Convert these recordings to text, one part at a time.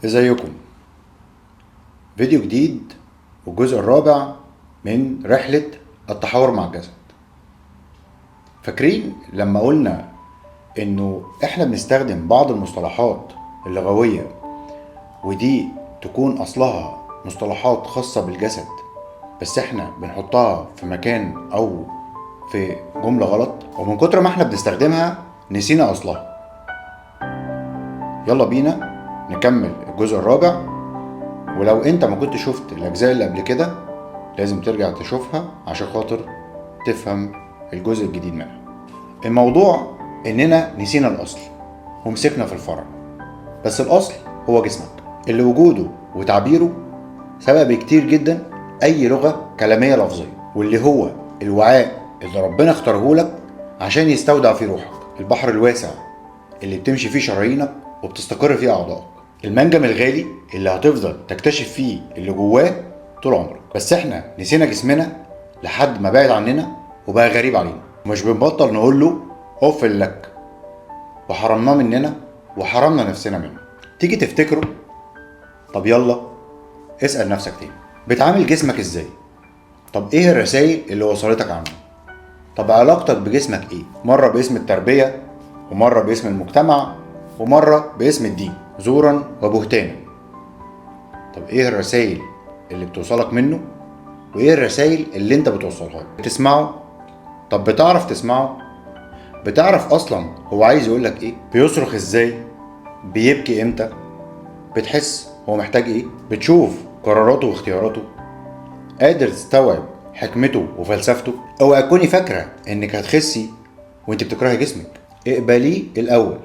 ازيكم؟ فيديو جديد والجزء الرابع من رحلة التحاور مع الجسد. فاكرين لما قلنا انه احنا بنستخدم بعض المصطلحات اللغوية ودي تكون اصلها مصطلحات خاصة بالجسد، بس احنا بنحطها في مكان او في جملة غلط، ومن كتر ما احنا بنستخدمها نسينا اصلها. يلا بينا نكمل الجزء الرابع، ولو انت ما كنت شفت الاجزاء اللي قبل كده لازم ترجع تشوفها عشان خاطر تفهم الجزء الجديد منها. الموضوع اننا نسينا الاصل ومسكنا في الفرع، بس الاصل هو جسمك اللي وجوده وتعبيره سبب كتير جدا اي لغة كلامية لفظية، واللي هو الوعاء اللي ربنا اختاره لك عشان يستودع فيه روحك، البحر الواسع اللي بتمشي فيه شرايينك وبتستقر فيه اعضائك، المنجم الغالي اللي هتفضل تكتشف فيه اللي جواه طول عمرك. بس احنا نسينا جسمنا لحد ما بعد عننا وبقى غريب علينا، ومش بنبطل نقول له اوف لك، وحرمناه مننا وحرمنا نفسنا منه. تيجي تفتكره؟ طب يلا اسأل نفسك تاني، بتعامل جسمك ازاي؟ طب ايه الرسائل اللي وصلتك عنه؟ طب علاقتك بجسمك ايه؟ مرة باسم التربية، ومرة باسم المجتمع، ومرة باسم الدين، زورا وبهتانا. طب ايه الرسائل اللي بتوصلك منه؟ وايه الرسائل اللي انت بتوصلها له؟ بتسمعه؟ طب بتعرف تسمعه؟ بتعرف اصلا هو عايز يقولك ايه؟ بيصرخ ازاي؟ بيبكي امتى؟ بتحس هو محتاج ايه؟ بتشوف قراراته واختياراته؟ قادر تستوعب حكمته وفلسفته؟ اوعى تكوني فاكره انك هتخسي وانت بتكرهي جسمك. اقبليه الاول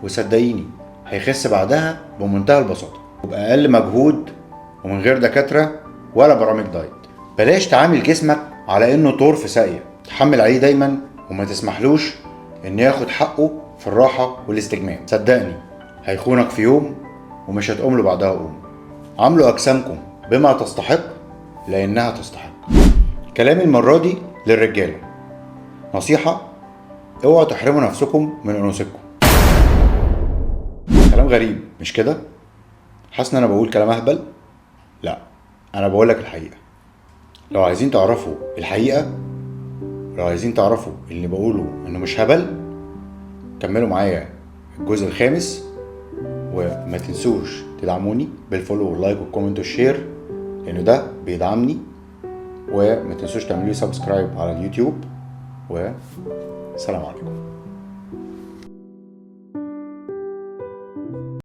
وصدقيني هيخس بعدها بمنتهى البساطه وباقل مجهود ومن غير دكاتره ولا برامج دايت. بلاش تعامل جسمك على انه طور في ساقيه تحمل عليه دايما وما تسمحلوش ان ياخد حقه في الراحه والاستجمام. صدقني هيخونك في يوم ومش هتقوم له بعدها قوم. عاملوا اجسامكم بما تستحق لانها تستحق. كلامي المره دي للرجاله، نصيحه: اوعوا تحرموا نفسكم من انوثتكم. كلام غريب مش كده؟ حاسس ان انا بقول كلام اهبل؟ لا، انا بقولك الحقيقه. لو عايزين تعرفوا الحقيقه، لو عايزين تعرفوا اللي بقوله انه مش هبل، كملوا معايا الجزء الخامس، وما تنسوش تدعموني بالفولو واللايك والكومنت والشير لانه ده بيدعمني، وما تنسوش تعملوا سبسكرايب على اليوتيوب، وسلام عليكم.